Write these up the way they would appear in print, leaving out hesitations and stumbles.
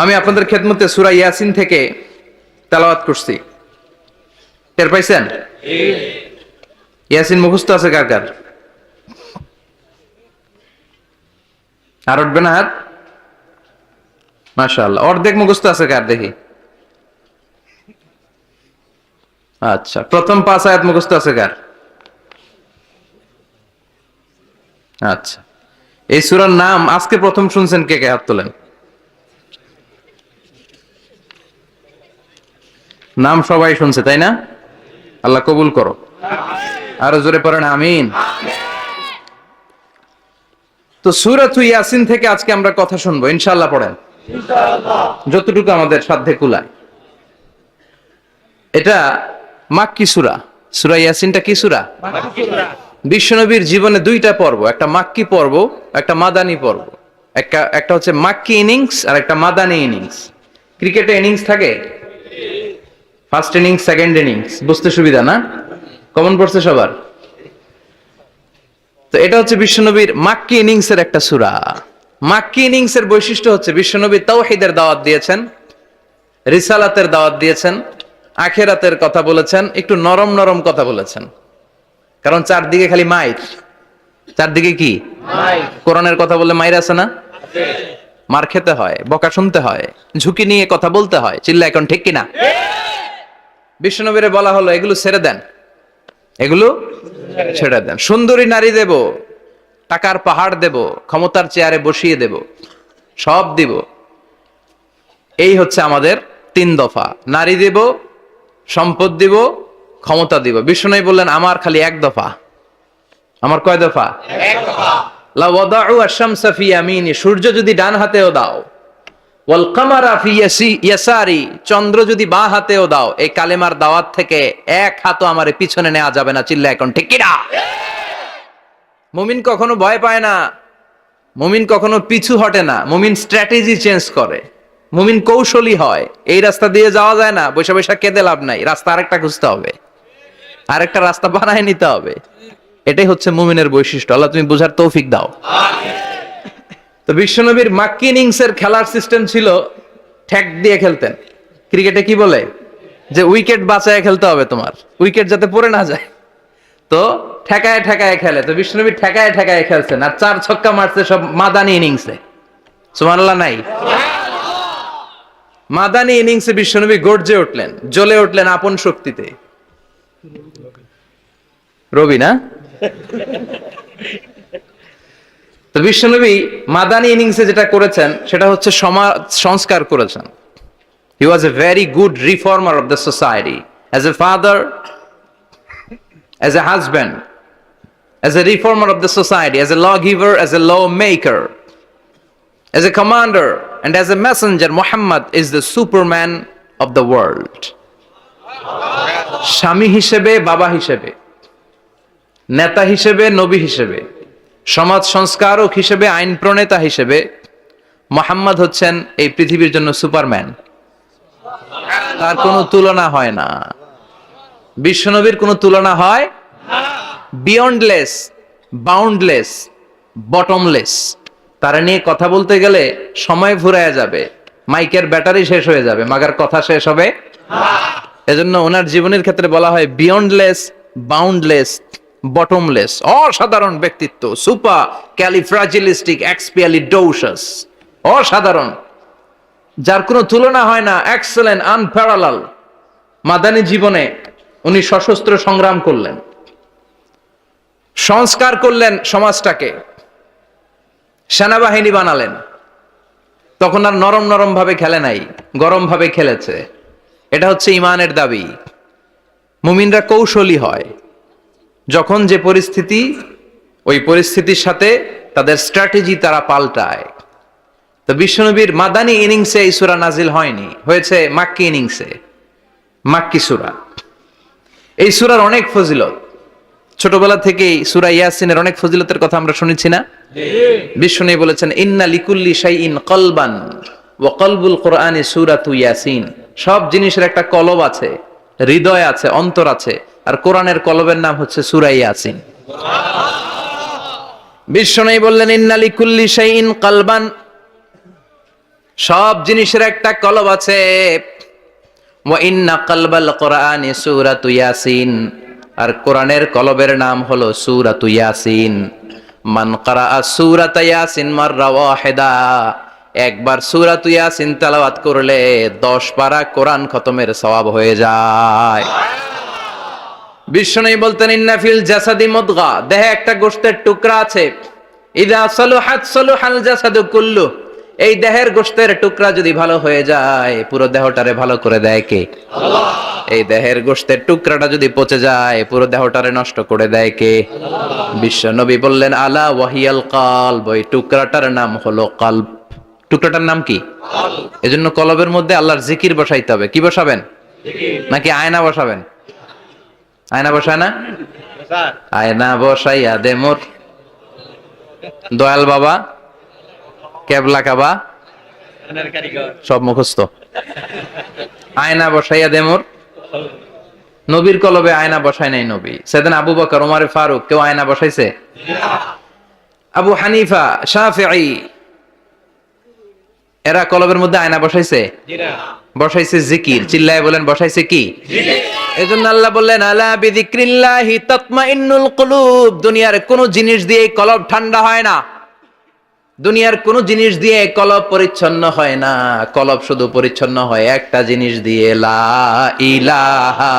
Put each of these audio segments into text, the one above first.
আমি আপনাদের খেদমতে সূরা ইয়াসিন থেকে তেলাওয়াত করছি, টের পাইছেন? ইয়াসিন মুখস্থ আছে কার কার? আর উঠবে না হাত? মাশাআল্লাহ। অর্ধেক মুখস্থ আছে কার দেখি? আচ্ছা, প্রথম 5 আয়াত মুখস্থ আছে কার? আচ্ছা, এই সূরার নাম আজকে প্রথম শুনছেন কে কে? হাত তোলেন। নাম সবাই শুনছে তাই না? আল্লাহ কবুল করো। আরো জোরে পড়েন আমিন। তো সূরাতুল ইয়াসিন থেকে আজকে আমরা কথা শুনবো ইনশাআল্লাহ। পড়েন ইনশাআল্লাহ, যতটুকু আমাদের সাধ্যে কুলায়। এটা মাক্কি সূরা। সূরা ইয়াসিনটা কি সূরা? মাক্কি সূরা। বিশ্বনবীর জীবনে দুইটা পর্ব, একটা মাক্কি পর্ব, একটা মাদানী পর্ব। একটা হচ্ছে মাক্কি ইনিংস আর একটা মাদানী ইনিংস। ক্রিকেটে ইনিংস থাকে, ফার্স্ট ইনিংস, সেকেন্ড ইনিংস, বুঝতে সুবিধা না? কমন পড়ছে সবার? তো এটা হচ্ছে বিশ্বনবীর মাক্কি ইনিংসের একটা সূরা। মাক্কি ইনিংসের বৈশিষ্ট্য হচ্ছে বিশ্বনবী তাওহীদের দাওয়াত দিয়েছেন, রিসালাতের দাওয়াত দিয়েছেন, আখিরাতের কথা বলেছেন, একটু নরম নরম কথা বলেছেন। কারণ চারদিকে খালি মাইর। চারদিকে কি মাইর? কোরআনের কথা বললে মাইর আছে না? মার খেতে হয়, বকা শুনতে হয়, ঝুঁকি নিয়ে কথা বলতে হয়। চিল্লা এখন ঠিক কিনা? বিশ্বনবীরে বলা হলো এগুলো ছেড়ে দেন, এগুলো ছেড়ে দেন। সুন্দরী নারী দেব, টাকার পাহাড় দেব, ক্ষমতার চেয়ারে বসিয়ে দেব, সব দিব। এই হচ্ছে আমাদের 3 দফা। নারী দেব, সম্পদ দিব, ক্ষমতা দিব। বিষ্ণু বললেন আমার খালি 1 দফা। আমার কয় দফা? 1 দফা। লা ওয়াদাউ আশ-শামসা ফি ইয়ামিনি, সূর্য যদি ডান হাতেও দাও, ওয়াল কামারা ফি ইয়াসারি, চন্দ্র যদি বাঁ হাতেও দাও, এই কালেমার দাওয়াত থেকে 1 হাতও আমারে পিছনে নেওয়া যাবে না। চিল্লা এখন ঠিক কিনা? মুমিন কখনো ভয় পায় না, মুমিন কখনো পিছু হটে না, মুমিন স্ট্র্যাটেজি চেঞ্জ করে, মুমিন কৌশলী হয়। এই রাস্তা দিয়ে যাওয়া যায় না, বৈশা বৈশা কেঁদে লাভ নাই, রাস্তা আরেকটা খুঁজতে হবে, আরেকটা রাস্তা বানায় নিতে হবে। এটাই হচ্ছে মুমিনের বৈশিষ্ট্য। আল্লাহ তুমি বুঝার তৌফিক দাও। তো বিশ্বনবীর মাক্কি ইনিংসের খেলার সিস্টেম ছিল ঠ্যাক দিয়ে খেলতেন। ক্রিকেটে কি বলে যে উইকেট বাঁচায় খেলতে হবে, তোমার উইকেট যাতে পড়ে না যায়। তো ঠেকায় ঠেকায় খেলে। তো বিশ্বনবী ঠেকায় ঠেকায় খেলছেন, আর 4 ছক্কা মারছে সব মাদানী ইনিংসে। সুবহানাল্লাহ নাই? মাদানী ইনিংসে বিশ্বনবী গর্জে উঠলেন, জ্বলে উঠলেন আপন শক্তিতে। রবি না? তো বিশ্বনবী মাদানী ইনিংসে যেটা করেছেন সেটা হচ্ছে সমাজ সংস্কার করেছেন। He was a very good reformer of the society. As a father, as a husband, as a reformer of the society, as a lawgiver, as a lawmaker, as a commander, and as a messenger, Muhammad is the superman of the world. স্বামী হিসেবে, বাবা হিসেবে, নেতা হিসেবে, নবী হিসেবে, সমাজ সংস্কারক হিসেবে, আইন প্রণেতা হিসেবে মুহাম্মদ হচ্ছেন এই পৃথিবীর জন্য সুপারম্যান। তার কোনো তুলনা হয় না। বিশ্বনবীর কোনো তুলনা হয় বিয়ন্ডলেস, বাউন্ডলেস, বটমলেস। তারা নিয়ে কথা বলতে গেলে সময় ফুরায় যাবে, মাইকের ব্যাটারি শেষ হয়ে যাবে, মাগার কথা শেষ হবে। এজন্য ওনার জীবনের ক্ষেত্রে বলা হয় বিয়ন্ডলেস, বাউন্ডলেস, বটমলেস। অসাধারণ ব্যক্তিত্ব, সুপার ক্যালিফ্রাজিলিস্টিক এক্সপিয়ালিডোসাস, অসাধারণ, যার কোনো তুলনা হয় না, এক্সেলেন্ট, আনপ্যারালাল। মাদানী জীবনে উনি সশস্ত্র সংগ্রাম করলেন, সংস্কার করলেন সমাজটাকে, সেনাবাহিনী বানালেন। তখন আর নরম নরম ভাবে খেলে নাই, গরম ভাবে খেলেছে। এটা হচ্ছে ইমানের দাবি। মুমিনরা কৌশলী হয়। যখন যে পরিস্থিতি, ওই পরিস্থিতির সাথে তাদের স্ট্র্যাটেজি তারা পাল্টায়। তো বিশ্বনবীর মাদানী ইনিংসে এই সূরা নাজিল হয়নি, হয়েছে মাক্কি ইনিংসে, মাক্কি সূরা। এই সূরার অনেক ফজিলত, ছোটবেলা থেকেই সূরা ইয়াসিনের অনেক ফজিলতের কথা আমরা শুনেছি না? বিশ্বনবী বলেছেন ইন্না লিকুল্লি শাইইন কলবান ওয়া কলবুল কুরআনি সূরাতু ইয়াসিন। সব জিনিসের একটা কলব আছে, হৃদয় আছে, অন্তর আছে, আর কোরআনের কলবের নাম হচ্ছে সূরা ইয়াসিন। বিশ্বনবী বললেন ইন্না লিকুল্লি শাইইন কলবান, সব জিনিসের একটা কলব আছে। ওয়া ইন্না কালবাল কোরআনি সূরাতু ইয়াসিন, আর কোরআনের কলবের নাম হলো সূরাতু ইয়াসিন। মান ক্বারাআ সূরাতা ইয়াসিন মাররা ওয়াহিদা, একবার সূরাতু ইয়াসিন তেলাওয়াত করলে 10 পারা কোরআন খতমের সওয়াব হয়ে যায়। বিশ্বনবী বলতেন ইন্না ফিল জাসাদি মুদগা, দেহে একটা গোশতের টুকরা আছে, ইযা সালুহাত সালুহাল জাসাদু কুল্লু, এই দেহের গোশতের টুকরা যদি ভালো হয়ে যায় পুরো দেহটারে ভালো করে দেয় কে? আল্লাহ। এই দেহের গোশতের টুকরাটা যদি পচে যায় পুরো দেহটারে নষ্ট করে দেয় কে? আল্লাহ। বিশ্বনবী বললেন আলা ওয়াহিয়াল কলব, ওই টুকরাটার নাম হলো কলব। টুকরাটার নাম কি? কলব। এজন্য কলবের মধ্যে আল্লাহর জিকির বসাইতে হবে। কি বসাবেন? জিকির। নাকি আয়না বসাবেন? আয়না বসায় না? আয়না বসাইয়া দে মোর দয়াল বাবা, কেবলা কাবা, সব মুখস্থ। আয়না বসাইয়া দে মোর, নবীর কলবে আয়না বসায় নাই নবী। সেদিন আবু বকর, ওমর ফারুক, কেউ আয়না বসাইছে? আবু হানিফা, শাফিঈ, এরা কলবের মধ্যে আয়না বসাইছে? বসাইছে জিকির। চিল্লায় বলেন বসাইছে কি? এজন্য আল্লাহ বললেন আলা বিযিক্রিল্লাহি তাতমাইন্নুল কুলুব, দুনিয়ার কোন জিনিস দিয়ে কলব ঠান্ডা হয় না, দুনিয়ার কোন জিনিস দিয়ে কলব পরিচ্ছন্ন হয় না। কলব শুধু পরিচ্ছন্ন হয় একটা জিনিস দিয়ে, লা ইলাহা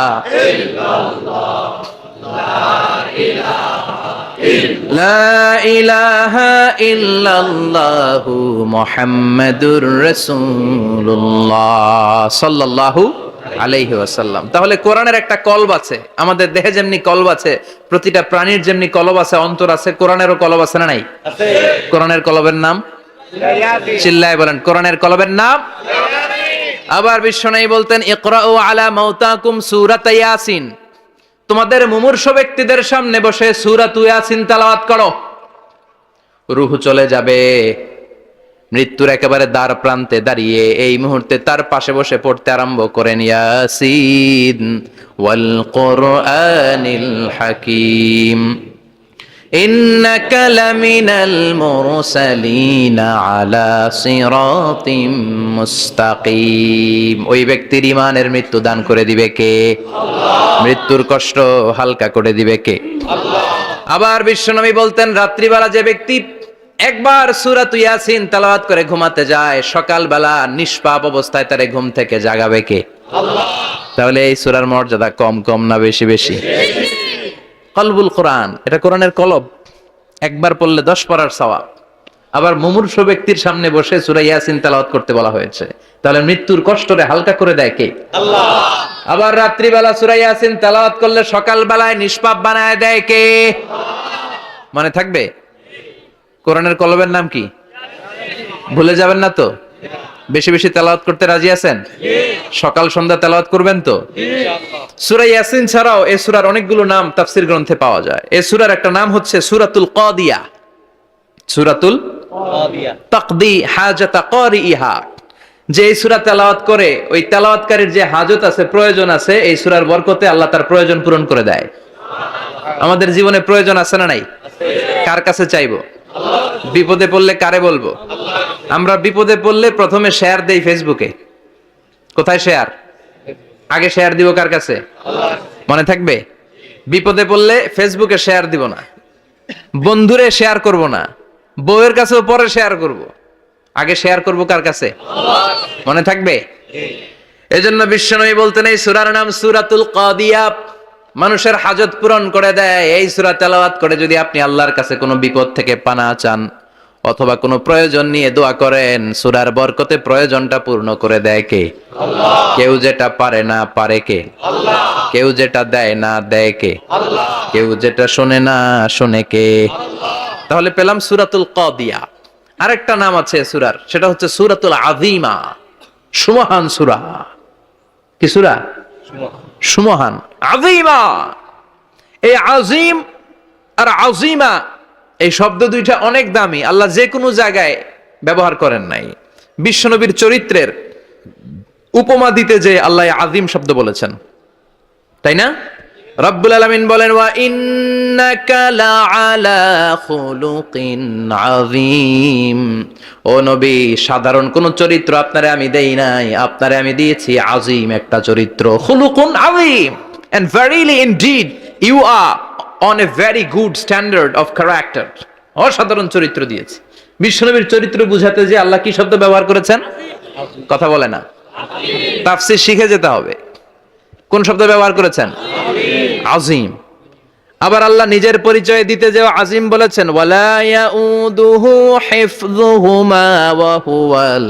ইল্লাল্লাহ, লা ইলাহা ইল্লাল্লাহু মুহাম্মাদুর রাসূলুল্লাহ সাল্লাল্লাহু আলাইহি ওয়াসাল্লাম। তাহলে কোরআনের একটা কলব আছে, আমাদের দেহে যেমনি কলব আছে, প্রতিটা প্রাণীর যেমনি কলব আছে, অন্তর আছে, কোরআনেরও কলব আছে না নাই? আছে। কোরআনের কলবের নাম? চিল্লায় বলেন কোরআনের কলবের নাম? আবার বিশ্বনবী বলতেন ইকরাউ আলা মাউতাকুম সূরাতা ইয়াসিন, তোমাদের মুমূর্ষ ব্যক্তিদের সামনে বসে সূরাতু ইয়াসিন তেলাওয়াত করো। রূহ চলে যাবে, মৃত্যুর একেবারে দ্বার প্রান্তে দাঁড়িয়ে এই মুহূর্তে তার পাশে বসে পড়তে আরম্ভ করেন ইয়াসিন ওয়াল কোরআনিল হাকীম ইন্নাকা লামিনাল মুরসালিনা আলা সিরাতিম মুস্তাকিম। ওই ব্যক্তির ঈমানের মৃত্যু দান করে দিবে কে? আল্লাহ। মৃত্যুর কষ্ট হালকা করে দিবে কে? আল্লাহ। আবার বিশ্বনবী বলতেন রাত্রিবেলা যে ব্যক্তি একবার সূরাতু ইয়াসিন তেলাওয়াত করে ঘুমাতে যায়, সকালবেলা নিষ্পাপ অবস্থায় তারে ঘুম থেকে জাগাবে কে? আল্লাহ। তাহলে এই সূরার মর্যাদা কম কম না বেশি বেশি? কলবুল কোরআন, এটা কোরআনের কলব, একবার পড়লে 10 পারার সওয়াব। আবার মুমূর্ষ ব্যক্তির সামনে বসে সূরা ইয়াসিন তেলাওয়াত করতে বলা হয়েছে, তাহলে মৃত্যুর কষ্টরে হালকা করে দেয় কে? আল্লাহ। আবার রাত্রিবেলা সূরা ইয়াসিন তেলাওয়াত করলে সকালবেলায় নিষ্পাপ বানায় দেয় কে? আল্লাহ। মনে থাকবে? কোরআনের কলবের নাম কি? ভুলে যাবেন না তো? বেশি বেশি তেলাওয়াত করতে রাজি আছেন? সকাল সন্ধ্যা তেলাওয়াত করবেন তো? সূরা ইয়াসিন ছাড়াও এই সূরার অনেকগুলো নাম তাফসীর গ্রন্থে পাওয়া যায়। এই সূরার একটা নাম হচ্ছে সূরাতুল কাদিয়া। সূরাতুল কাদিয়া, তাকদি হাজাতা কারিইহা, যে এই সূরা তেলাওয়াত করে ওই তেলাওয়াতকারীর যে হাজত আছে, প্রয়োজন আছে, এই সূরার বরকতে আল্লাহ তার প্রয়োজন পূরণ করে দেয়। আমাদের জীবনে প্রয়োজন আছে না নাই? কার কাছে চাইবো? বিপদে পড়লে কারে বলবো? আমরা বিপদে পড়লে প্রথমে শেয়ার দেই ফেসবুকে। কোথায় শেয়ার? আগে শেয়ার দিব কার কাছে? মনে থাকবে? বিপদে পড়লে ফেসবুকে শেয়ার দিব না, বন্ধুরে শেয়ার করব না, বউয়ের কাছেও পরে শেয়ার করব, আগে শেয়ার করব কার কাছে? মনে থাকবে? এজন্য বিশ্বনবী বলতেন এই সূরার নাম সূরাতুল কাদিয়া, মানুষের হাজত পূরণ করে দেয়। এই সূরা তেলাওয়াত করে যদি আপনি আল্লাহর কাছে কোনো বিপদ থেকে পানা চান অথবা কোনো প্রয়োজন নিয়ে দোয়া করেন, সূরার বরকতে প্রয়োজনটা পূর্ণ করে দেয় কে? আল্লাহ। কেউ যেটা পারে না পারে কে? আল্লাহ। কেউ যেটা দেয় না দেয় কে? আল্লাহ। কেউ যেটা শোনে না শোনে কে? আল্লাহ। তাহলে পেলাম সূরাতুল কাদিয়া। আরেকটা নাম আছে সূরার, সেটা হচ্ছে সূরাতুল আযীমা, সুমহান সূরা। কি সূরা? সুমহান, আযীমা। এই আযীম আর আযীমা এই শব্দ দুইটা অনেক দামি, আল্লাহ যে কোনো জায়গায় ব্যবহার করেন নাই। বিশ্বনবীর চরিত্রের উপমা দিতে যে আল্লাহ আযীম শব্দ বলেছেন, তাই না? রব্বুল আলামিন বলেন ওয়া ইন্নাকা লাআলা খুলুকিন আযীম। ও নবী, সাধারণ কোন চরিত্র আপনারে আমি দেই নাই, আপনারে আমি দিয়েছি আযীম একটা চরিত্র, খুলুকুন আযীম। And verily indeed you are on a very good standard of character. অসাধারণ চরিত্র দিয়েছি। বিশ্বনবীর চরিত্র বুঝাতে যে আল্লাহ কি শব্দ ব্যবহার করেছেন? কথা বলে না, তাফসীর শিখে যেতে হবে। কোন শব্দ ব্যবহার করেছেন? আযীম। আবার আল্লাহ নিজের পরিচয় দিতে যে আযীম বলেছেন, ওয়ালা ইয়াউদুহু হিফযুহুমা ওয়া হুয়াল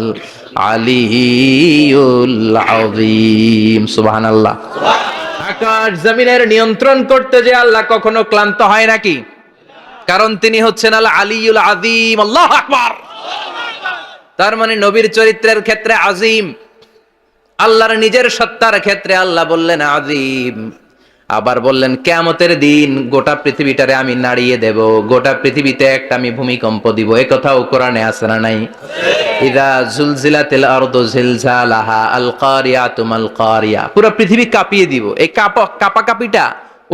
আলিয়্যুল আযীম। সুবহানাল্লাহ। আকাশ জমিনের নিয়ন্ত্রণ করতে যে আল্লাহ কখনো ক্লান্ত হয় নাকি? কারণ তিনি হচ্ছেন আল আলিয়্যুল আযীম। আল্লাহু আকবার। তার মানে নবীর চরিত্রের ক্ষেত্রে আযীম, আল্লাহর নিজের সত্তার ক্ষেত্রে আল্লাহ বললেন আযীম। আবার বললেন কিয়ামতের দিন গোটা পৃথিবীটারে আমি নাড়িয়ে দেব, গোটা পৃথিবীতে একটা আমি ভূমিকম্প দিব। এই কথাও কোরআনে আছে না নাই? ইযা জুলজিলাতিল আরদু জিলজালাহা আল কারিয়াতু মাল কারিয়া। পুরো পৃথিবী কাঁপিয়ে দিব। এই কাঁপাকাঁপিটা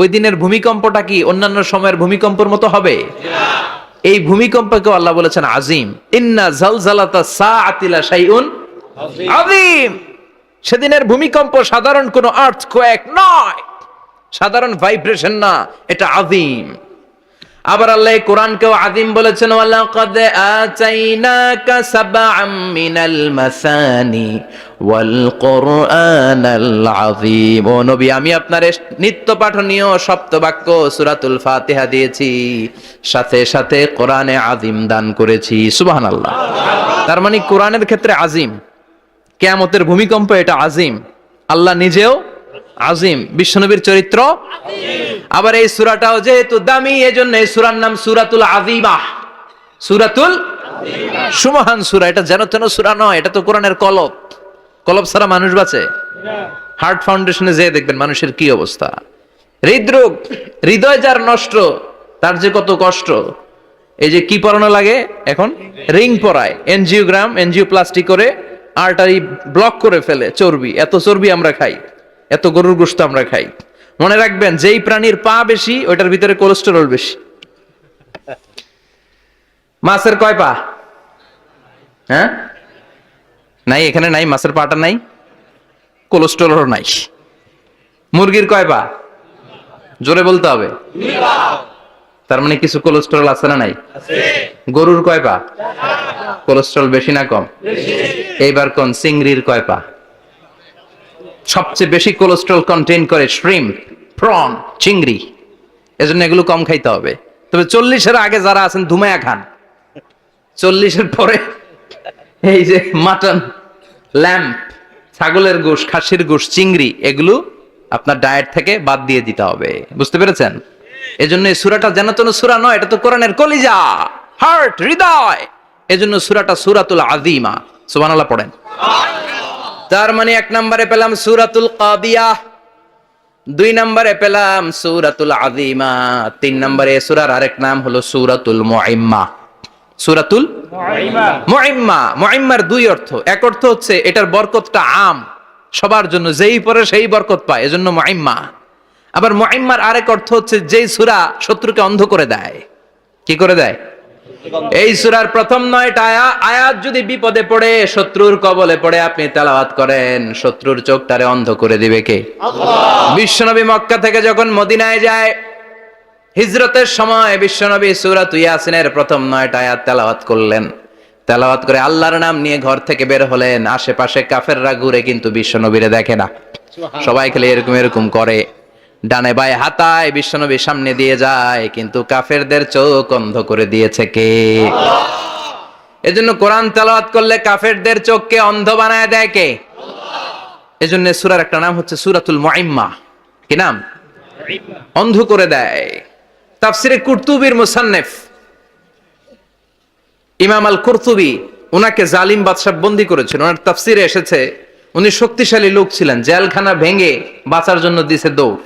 ওই দিনের ভূমিকম্পটা কি অন্যান্য সময়ের ভূমিকম্পের মতো হবে? এই ভূমিকম্পকে আল্লাহ বলেছেন আযীম। ইন্না জালজালাতাস সাআতি লা শাইউন আযীম। সেদিনের ভূমিকম্প সাধারণ কোনো আর্থকোয়েক নয়, সাধারণ ভাইব্রেশন না, এটা আযীম। আবার আল্লাহ কোরআনকেও আযীম বলেছেন, ওয়ালাকাদ আতাইনাকা সাবআম মিনাল মাসানি ওয়াল কুরআনাল আযীম। ও নবী, আমি আপনারে নিত্য পাঠনীয় সপ্তবাক্য সূরাতুল ফাতিহা দিয়েছি, সাথে সাথে কোরআনে আযীম দান করেছি। সুবহানাল্লাহ। তার মানে কোরআনের ক্ষেত্রে আযীম, কিয়ামতের ভূমিকম্প এটা আযীম, আল্লাহ নিজেও আযীম, বিশ্বনবীর চরিত্র আযীম। আবার এই সূরাটাও যেহেতু দামি, এজন্য এই সূরার নাম সূরাতুল আযীমা। সূরাতুল আযীমা, সুমহান সূরা। এটা যেন তেন সূরা নয়, এটা তো কোরআনের কলব। কলব ছাড়া মানুষ বাঁচে? হার্ট ফাউন্ডেশনে যেয়ে দেখবেন মানুষের কি অবস্থা। হৃদরোগ, হৃদয় যার নষ্ট, তার যে কত কষ্ট। এই যে কি পরানো লাগে এখন? রিং পরায়, এনজিওগ্রাম, এনজিওপ্লাস্টি করে আর্টারি ব্লক করে ফেলে। চর্বি, এত চর্বি আমরা খাই, এত গরুর গোশত আমরা খাই। মনে রাখবেন, যেই প্রাণীর পা বেশি ওইটার ভিতরে কোলেস্টেরল বেশি। মাছের কয় পা? হ্যাঁ, নাই, এখানে নাই, মাছের পাটা নাই, কোলেস্টেরল নাই। মুরগির কয় পা? জোরে বলতে হবে। তার মানে কিছু কোলেস্টেরল আছে না নাই? গরুর কয় পা? কোলেস্টেরল বেশি না কম? এইবার কোন চিংড়ির কয় পা? সবচেয়ে বেশি কোলেস্টেরল কন্টেইন করে শ্রিম্প, প্রন, চিংড়ি। এজন্য এগুলো কম খাইতে হবে। তবে 40-এর আগে যারা আছেন ধুমায়া খান। 40-এর পরে এই যে মাটন, ল্যাম্প, ছাগলের গোশ, খাসির গোশ, চিংড়ি, এগুলো আপনার ডায়েট থেকে বাদ দিয়ে দিতে হবে। বুঝতে পেরেছেন? এজন্য এই সূরাটা যেন তেন সূরা নয়, এটা তো কোরআনের কলিজা, হার্ট, হৃদয়। এজন্য সূরাটা সূরাতুল আযীমা। সুবহানাল্লাহ পড়েন। তার মানে 1 নম্বরে পেলাম সূরাতুল কাদিয়াহ, 2 নম্বরে পেলাম সূরাতুল আযীমা, 3 নম্বরে সূরার আরেক নাম হলো সূরাতুল মুইম্মা। সূরাতুল মুইম্মা। মুইম্মার 2 অর্থ। এক অর্থ হচ্ছে এটার বরকতটা আম, সবার জন্য, যেই পড়ে সেই বরকত পায়, এজন্য মুইম্মা। আবার মুইম্মার আরেক অর্থ হচ্ছে যেই সূরা শত্রুকে অন্ধ করে দেয়। কি করে দেয়? এই সূরার প্রথম 9টা আয়াত যদি বিপদে পড়ে, শত্রুর কবলে পড়ে আপনি তেলাওয়াত করেন, শত্রুর চোখটারে অন্ধ করে দিবে কে? আল্লাহ। বিশ্বনবী মক্কা থেকে যখন মদিনায় যায়, হিজরতের সময় বিশ্বনবী সূরাতুল ইয়াসিনের প্রথম 9টা আয়াত তেলাওয়াত করলেন। তেলাওয়াত করে আল্লাহর নাম নিয়ে ঘর থেকে বের হলেন। আশেপাশে কাফেররা ঘুরে কিন্তু বিশ্বনবীরে দেখে না। সবাই খেলে এরকম এরকম করে, ডানে বায়ে হাতায় বিশ্বনবীর সামনে দিয়ে যায়, কিন্তু কাফেরদের চোখ অন্ধ করে দিয়েছে কে? আল্লাহ। এজন্য কোরআন তেলাওয়াত করলে কাফেরদের চোখকে অন্ধ বানায় দেয় কে? আল্লাহ। এজন্য সূরার একটা নাম হচ্ছে সূরাতুল মুইম্মা। কি নাম? অন্ধ করে দেয়। তাফসিরে কুরতুবীর মুসান্নিফ ইমাম আল কুরতুবী, উনাকে জালিম বাদশা বন্দী করেছিল। ওনার তাফসিরে এসেছে উনি শক্তিশালী লোক ছিলেন, জেলখানা ভেঙে বাঁচার জন্য দিছে দৌড়।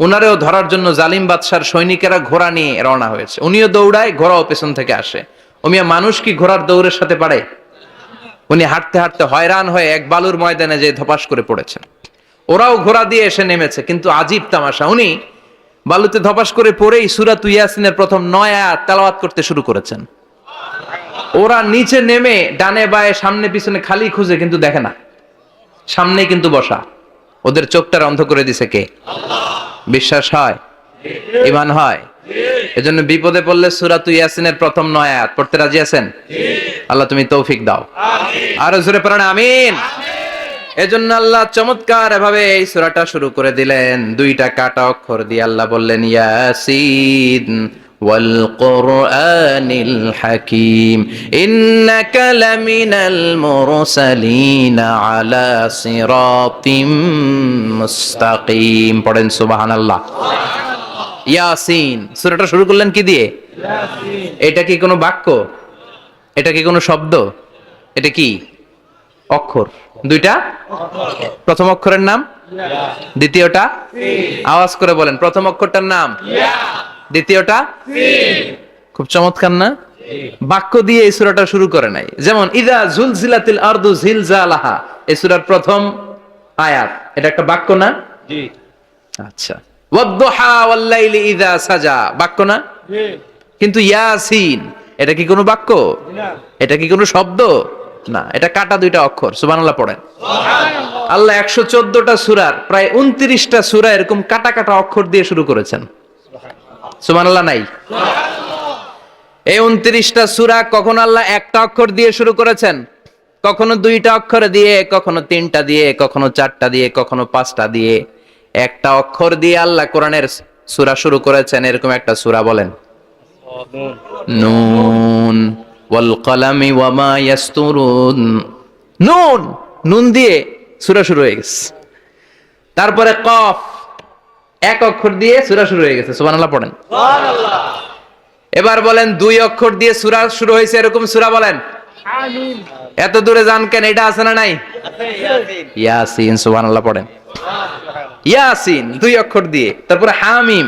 উনারেও ধরার জন্য জালিম বাদশার সৈনিকেরা ঘোড়া নিয়ে রওনা হয়েছে। উনিও দৌড়ায়, ঘোড়াও পেছন থেকে আসে। ওমিয়া মানুষ কি ঘোড়ার দৌড়ের সাথে পারে? উনি হাঁটতে হাঁটতে হয়রান হয়ে এক বালুর ময়দানে যে ধপাস করে পড়েছেন। ওরাও ঘোড়া দিয়ে এসে নেমেছে, কিন্তু আজীব তামাশা, উনি বালুতে ধপাস করে পড়েই সূরাত ইয়াসিনের প্রথম 9 আয়াত তেলাওয়াত করতে শুরু করেছেন। ওরা নিচে নেমে ডানে বায়ে সামনে পিছনে খালি খুঁজে, কিন্তু দেখে না, সামনে কিন্তু বসা। ওদের চোখটা অন্ধ করে দিছে কে? বিশ্বাস হয়? ঈমান হয়? এজন্য বিপদে পড়লে সূরাত ইয়াসিনের প্রথম 9 আয়াত পড়তে রাজি আছেন? আল্লাহ তুমি তৌফিক দাও। আরো জোরে পড়েন আমিন। এজন্য আল্লাহ চমৎকার ভাবে এই সূরাটা শুরু করে দিলেন। 2টা কাটা অক্ষর দিয়ে আল্লাহ বললেন ইয়াসিন ওয়াল কুরআনিল হাকীম ইন্নাকা লামিনাল মুরসালিন আলা সিরাতিম মুস্তাকিম। পড়েন সুবহানাল্লাহ। ইয়াসিন সূরাটা শুরু করলেন কি দিয়ে? ইয়াসিন। এটা কি কোনো বাক্য? এটা কি কোনো শব্দ? এটা কি অক্ষর? 2টা প্রথম অক্ষরের নাম ইয়া, দ্বিতীয়টা সিন। আওয়াজ করে বলেন, প্রথম অক্ষরটার নাম ইয়া, দ্বিতীয়টা সিন। খুব চমৎকার না? বাক্য দিয়ে এই সূরাটা শুরু করে নাই। যেমন ইযা জুলজিলাতিল আরদু জিলজালাহা, এই সূরার প্রথম আয়াত, এটা একটা বাক্য না? জি। আচ্ছা। ওয়াদ-দুহা ওয়াল-লাইলি ইযা সাজা, বাক্য না? জি। কিন্তু ইয়াসিন এটা কি কোনো বাক্য? না। এটা কি কোনো শব্দ? না, এটা কাটা 2টা অক্ষর। সুবহানাল্লাহ পড়েন। সুবহানাল্লাহ। আল্লাহ 114টা সূরার প্রায় 29টা সূরা এরকম কাটা কাটা অক্ষর দিয়ে শুরু করেছেন। সুবহানাল্লাহ নাই? সুবহানাল্লাহ। এই 29টা সূরা কখনো আল্লাহ একটা অক্ষর দিয়ে শুরু করেছেন, কখনো 2টা অক্ষর দিয়ে, কখনো 3টা দিয়ে, কখনো 4টা দিয়ে, কখনো 5টা দিয়ে। একটা অক্ষর দিয়ে আল্লাহ কোরআনের সূরা শুরু করেছেন, এরকম একটা সূরা বলেন। নুন ওয়াল কলামি ওয়া মা ইয়াসতুরুন। নুন, নুন দিয়ে সূরা শুরু হয়ে গেছে। তারপরে কফ, এক অক্ষর দিয়ে সূরা শুরু হয়ে গেছে। সুবহানাল্লাহ পড়েন। সুবহানাল্লাহ। এবার বলেন 2 অক্ষর দিয়ে সূরা শুরু হয়েছে এরকম সূরা বলেন। আমিন। এত দূরে যান কেন? এটা আছে না নাই? আছে। ইয়াসিন। সুবহানাল্লাহ পড়েন। ইয়াসিন 2 অক্ষর দিয়ে। তারপরে হামিম।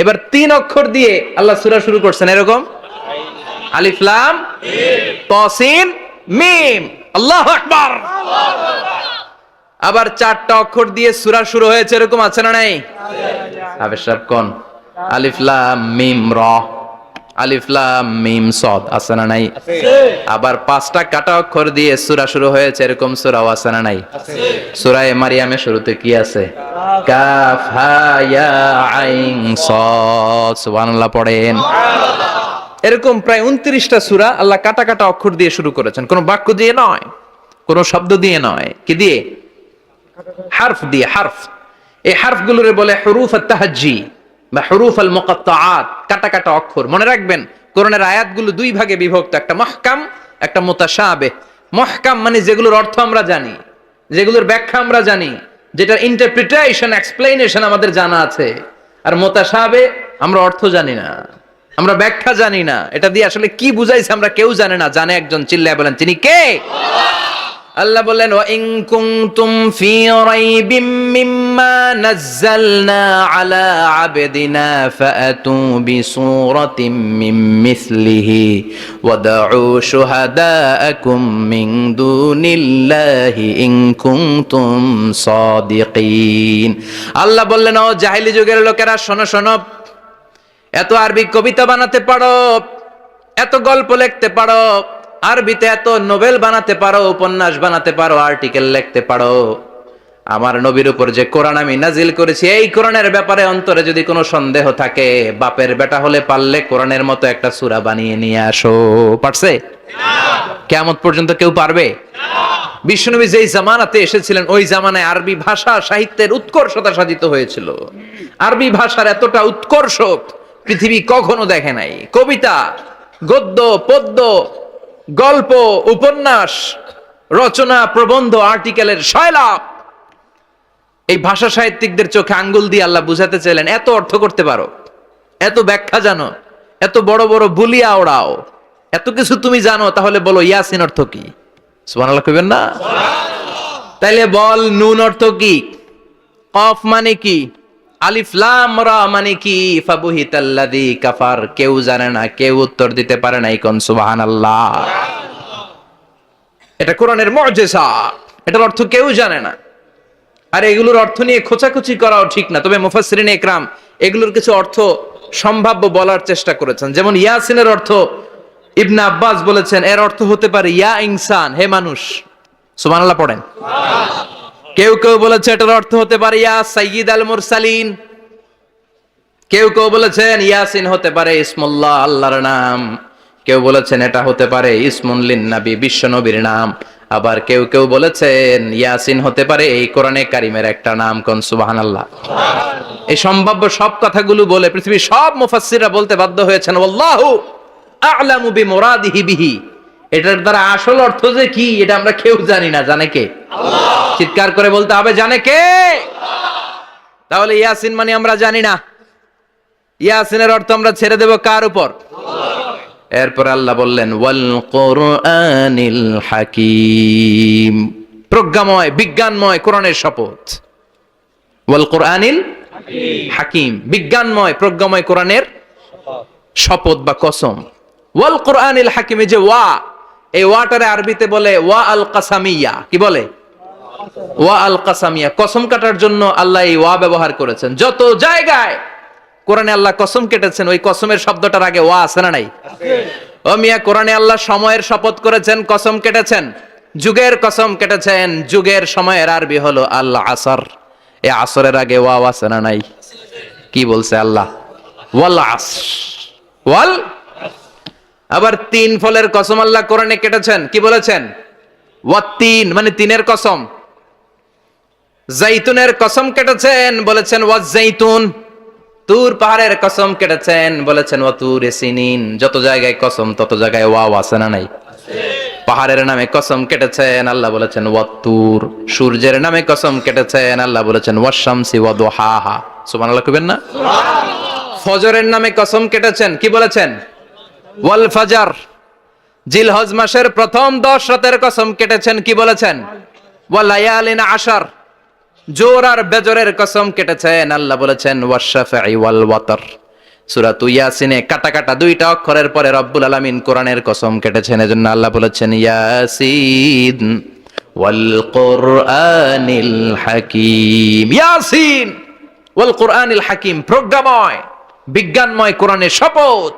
এবার 3 অক্ষর দিয়ে আল্লাহ সূরা শুরু করছেন এরকম। আলিফ লাম মিম তা সিন মিম। আল্লাহু আকবার। আবার 4টা অক্ষর দিয়ে সূরা শুরু হয়েছে এরকম আছে না নাই? হাফেজ সাহেব কোন? আলিফ লাম মিম র, আলিফ লাম মিম সদ আছে না নাই? আবার 5টা কাটা অক্ষর দিয়ে সূরা শুরু হয়েছে এরকম সূরাও আছে না নাই? সূরা মারিয়ামের শুরুতে কি আছে? কাফ হা ইয়া আইন সাদ। সুবহানাল্লাহ পড়েন। এরকম প্রায় 29টা সূরা আল্লাহ কাটা কাটা অক্ষর দিয়ে শুরু করেছেন, কোনো বাক্য দিয়ে নয়, কোনো শব্দ দিয়ে নয়। কি দিয়ে? হারফ দিয়ে। হারফ, এই হারফগুলোরে বলে হুরুফ আত-তাহাজ্জি বা হুরুফ আল মুকাত্তাআত, কাটা কাটা অক্ষর। মনে রাখবেন কোরআনের আয়াতগুলো 2 ভাগে বিভক্ত, একটা মুহকাম, একটা মুতাশাবিহ। মুহকাম মানে যেগুলোর অর্থ আমরা জানি, যেগুলোর ব্যাখ্যা আমরা জানি, যেটার ইন্টারপ্রিটেশন এক্সপ্লেনেশন আমাদের জানা আছে। আর মুতাশাবিহ আমরা অর্থ জানি না, আমরা ব্যাখ্যা জানি না, এটা দিয়ে আসলে কি বুঝাইছে আমরা কেউ জানে না। জানে একজন, চিল্লায় বলেন তিনি কে? আল্লাহ বললেন ওয়া ইন কুনতুম ফি রাইবিম মিম্মা নাযালনা আলা আবদিনা ফাআতু বিসূরাতিম মিন মিসলিহি ওয়াদউ শুহাদাআকুম মিন দুনিল্লাহি ইন কুনতুম সাদিকিন। আল্লাহ বললেন ও জাহেলি যুগের লোকেরা, শোনো শোনো, এত আরবি কবিতা বানাতে পারো, এত গল্প লিখতে পারো, আরবিতে এত নোবেল বানাতে পারো, উপন্যাস বানাতে পারো, আর্টিকেল লিখতে পারো, আমার নবীর উপর যে কোরআন আমি নাজিল করেছি এই কোরআনের ব্যাপারে অন্তরে যদি কোনো সন্দেহ থাকে, বাপের বেটা হলে পারলে কোরআনের মতো একটা সূরা বানিয়ে নিয়ে আসো। পারছে? না। কিয়ামত পর্যন্ত কেউ পারবে না। বিশ্বনবী যেই জামানাতে এসেছিলেন ওই জামানায় আরবি ভাষা সাহিত্যের উৎকর্ষতা সাধিত হয়েছিল। আরবি ভাষার এতটা উৎকর্ষ পৃথিবী কখনো দেখে নাই। কবিতা, গদ্য, পদ্য, গল্প, উপন্যাস, রচনা, প্রবন্ধ, আর্টিকেলের সয়লাভ। এই ভাষা সাহিত্যিকদের চোখে আঙ্গুল দিয়ে আল্লাহ বুঝাতে চাইলেন, এত অর্থ করতে পারো, এত ব্যাখ্যা জানো, এত বড় বড় বুলিয়া ওড়াও, এত কিছু তুমি জানো, তাহলে বলো ইয়াসিন অর্থ কি? সুবহানাল্লাহ কইবেন না? তাইলে বল নুন অর্থ কি? কফ মানে কি? আলিফ লাম রা মানে কি? ফাবুহিতাল্লাযী কাফার। কেউ জানে না, কেউ উত্তর দিতে পারে না। কোন সুবহানাল্লাহ। এটা কোরআনের মুজিজা, এটার অর্থ কেউ জানে না। আর এগুলোর অর্থ নিয়ে খোঁচাখুচি করাও ঠিক না, তবে মুফাসসিরিনে ইকরাম এগুলোর কিছু অর্থ সম্ভাব্য বলার চেষ্টা করেছেন। যেমন ইয়াসিনের অর্থ ইবনে আব্বাস বলেছেন এর অর্থ হতে পারে ইয়া ইনসান, হে মানুষ। সুবহানাল্লাহ পড়েন। কেউ কেউ বলেছে এটার অর্থ হতে পারে ইয়া সাইয়্যিদ আল মুরসালিন। কেউ কেউ বলেছেন ইয়াসিন হতে পারে ইসমুল্লাহ, আল্লাহর নাম। কেউ বলেছেন এটা হতে পারে ইসমুন লিন নবী, বিশ্ব নবীর নাম। আবার কেউ কেউ বলেছেন ইয়াসিন হতে পারে এই কোরআনে কারিমের একটা নাম। কোন সুবহানাল্লাহ। এই সম্ভাব্য সব কথাগুলো বলে পৃথিবীর সব মুফাসসিররা বলতে বাধ্য হয়েছেন আল্লাহু আ'লামু বিমুরাদিহি বিহি, এটার দ্বারা আসল অর্থ যে কি এটা আমরা কেউ জানি না, জানে কে? আল্লাহ। চিৎকার করে বলতে হবে জানে কে? আল্লাহ। তাহলে ইয়াসিন মানে আমরা জানি না, ইয়াসিনের অর্থ আমরা ছেড়ে দেব কার উপর? এরপর আল্লাহ বললেন ওয়াল কোরআনিল হাকিম, প্রজ্ঞাময় বিজ্ঞানময় কোরআনের শপথ। ওয়াল কোরআনিল হাকিম, বিজ্ঞানময় প্রজ্ঞাময় কোরআনের শপথ বা কসম। ওয়াল কোরআনিল হাকিম, যে ওয়া, এই ওয়াটারে আরবিতে বলে ওয়া আল কাসামিয়া। কি বলে? ওয়া আল কাসামিয়া, কসম কাটার জন্য আল্লাহ এই ওয়া ব্যবহার করেছেন। যত জায়গায় কোরআনে আল্লাহ কসম কেটেছেন ওই কসমের শব্দটার আগে ওয়া আছে না নাই? ও মিয়া, কোরআনে আল্লাহ সময়ের শপথ করেছেন, কসম কেটেছেন, যুগের কসম কেটেছেন। যুগের সময়ের আরবি হলো আল আসর, এই আসরের আগে ওয়া আছে না নাই? কি বলছে আল্লাহ? ওয়াল আসর, ওয়াল। আবার তিন ফলের কসম আল্লাহ কোরআনে কেটেছেন, কি বলেছেন? ওয়াত্তিন, মানে তিনের কসম। জাইতুনের কসম কেটেছেন, বলেছেন ওয়াজ জাইতুন। তুর পাহাড়ের কসম কেটেছেন, বলেছেন ওয়া তুর সিনিন। যত জায়গায় কসম তত জায়গায় ওয়াও আছে না নাই? পাহাড়ের নামে কসম কেটেছেন, আল্লাহ বলেছেন ওয়া তুর। সূর্যের নামে কসম কেটেছেন, আল্লাহ বলেছেন ওয়াশ শামসি ওয়া দুহাহা। সুবহানাল্লাহ কইবেন না? ফজরের নামে কসম কেটেছেন, কি বলেছেন? ওয়াল ফাজর। জিলহজ মাসের প্রথম 10 রাতের কসম কেটেছেন, কি বলেছেন? ওয়া লায়ালিন আশর। জোর আর বেজরের কসম কেটেছেন, আল্লাহ বলেছেন ওয়াশ-শাফঈ ওয়াল ওয়াতর। সূরা ইয়াসিনে কাটা কাটা দুইটা অক্ষরের পরে রব্বুল আলামিন কোরআনের কসম কেটেছেন, এজন্য আল্লাহ বলেছেন ইয়াসিন ওয়াল কোরআনিল হাকিম। ইয়াসিন ওয়াল কোরআনিল হাকিম, প্রজ্ঞাময় বিজ্ঞানময় কোরআনের শপথ।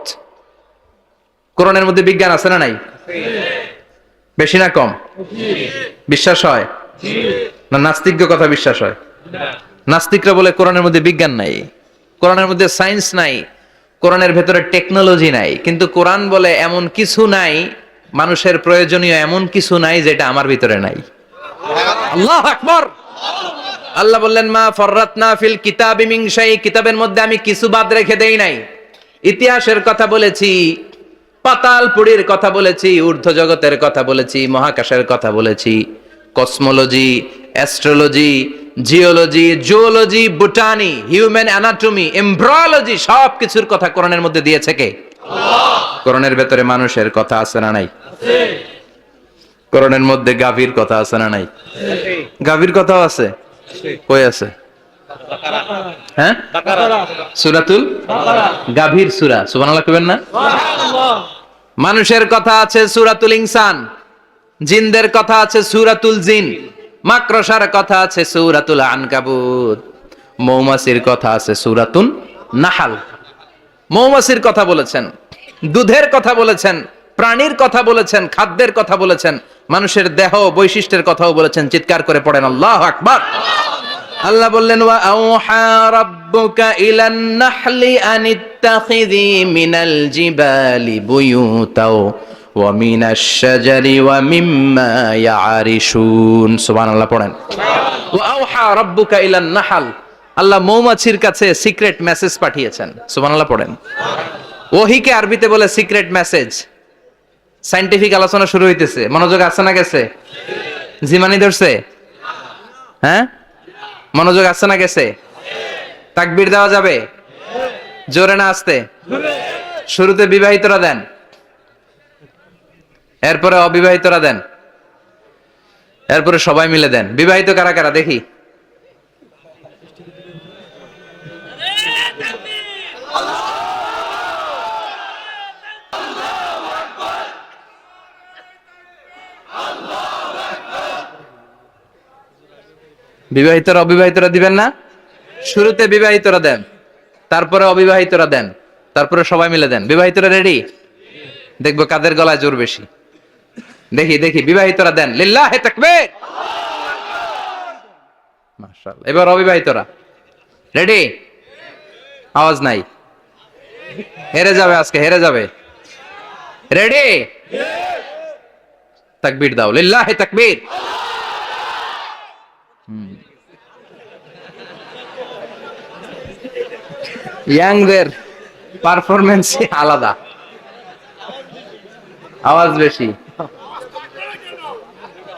কোরআনের মধ্যে বিজ্ঞান আছে না নাই? বেশি না কম? বিশ্বাস হয় না নাস্তিকদের কথা বিশ্বাস হয়? নাস্তিকরা বলে কোরআনের মধ্যে বিজ্ঞান নাই, কোরআনের মধ্যে সায়েন্স নাই, কোরআনের ভেতরে টেকনোলজি নাই। কিন্তু কোরআন বলে এমন কিছু নাই, মানুষের প্রয়োজনীয় এমন কিছু নাই যেটা আমার ভিতরে নাই। আল্লাহু আকবার। আল্লাহ বললেন মা ফররাতনা ফিল কিতাবি মিন শাই, কিতাবের মধ্যে আমি কিছু বাদ রেখে দেই নাই। ইতিহাসের কথা বলেছি, পাতালপুরীর কথা বলেছি, ঊর্ধ্ব জগতের কথা বলেছি, মহাকাশের কথা বলেছি, cosmology, astrology, geology, zoology, botany, human anatomy, embryology, সব কিছুর কথা কোরআনের মধ্যে দিয়েছে কে? আল্লাহ। কোরআনের ভেতরে মানুষের কথা আছে না নাই? আছে। কোরআনের মধ্যে গাভীর কথা আছে না নাই? আছে। গাভীর কথাও আছে? কই আছে? হ্যাঁ, সূরাতুল বাকারা, গাভীর সূরা। সুবহানাল্লাহ কইবেন না? সুবহানাল্লাহ। মানুষের কথা আছে সূরাতুল ইনসান, জিনদের কথা আছে সূরাতুল জিন, মাকড়সার কথা আছে সূরাতুল আনকাবুত, মৌমাছির কথা আছে সূরাতুন নাহাল। মৌমাছির কথা বলেছেন, দুধের কথা বলেছেন, প্রাণীর কথা বলেছেন, খাদ্যের কথা বলেছেন, মানুষের দেহ বৈশিষ্ট্যের কথাও বলেছেন। চিৎকার করে পড়েন আল্লাহু আকবার। আল্লাহ বললেন ওয়া আওহা রাব্বুকা ইলান নাহলি আনিত্তাখিযি মিনাল জিবালি বুয়ুতাও ওয়া মিনাশ শাজারি ওয়া মিম্মা ইয়ারিশুন। সুবহানাল্লাহ পড়েন। ওয়া আওহা রাব্বুকা ইলান নাহল, আল্লাহ মৌমাছির কাছে সিক্রেট মেসেজ পাঠিয়েছেন। সুবহানাল্লাহ পড়েন। ওহীকে আরবিতে বলে সিক্রেট মেসেজ। সায়েন্টিফিক আলোচনা শুরু হইতেছে, মনোযোগ আছে না গেছে? জিমানি ধরছে? হ্যাঁ, মনোযোগ আছে না গেছে? তাকবীর দেওয়া যাবে? জোরে না আস্তে? শুরুতে বিবাহিতরা দেন, এরপরে অবিবাহিতরা দেন, এরপরে সবাই মিলে দেন। বিবাহিত কারা কারা দেখি? বিবাহিতরা অবিবাহিতরা দিবেন না? শুরুতে বিবাহিতরা দেন, তারপরে অবিবাহিতরা দেন, তারপরে সবাই মিলে দেন। বিবাহিতরা রেডি? দেখবো কাদের গলায় জোর বেশি। দেখি দেখি, বিবাহিতরা দেন। লিল্লাহে তাকবীর। মাশাআল্লাহ। এবার অবিবাহিতরা রেডি? আওয়াজ নাই, হেরে যাবে আজকে, হেরে যাবে। রেডি? তাকবীর দাও, লিল্লাহে তাকবীর। ইয়াংদের পারফরমেন্স আলাদা, আওয়াজ বেশি।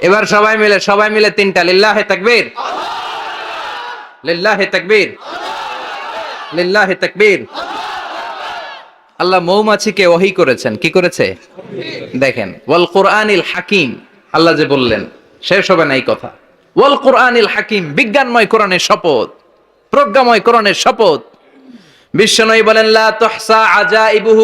এবার সবাই মিলে তিনটা, লিল্লাহে তাকবীর, লিল্লাহে তাকবীর, লিল্লাহে তাকবীর। আল্লাহ মৌমাছিকে ওহী করেছেন, কি করেছে দেখেন। ওয়াল কুরআনিল হাকিম, আল্লাহ যে বললেন শেষ হবে না এই কথা। ওয়াল কুরআনিল হাকিম, বিজ্ঞানময় কোরআনের শপথ, প্রজ্ঞাময় কোরআনের শপথ। বিশ্বনবী বলেন লা তুহসা আজাইবুহু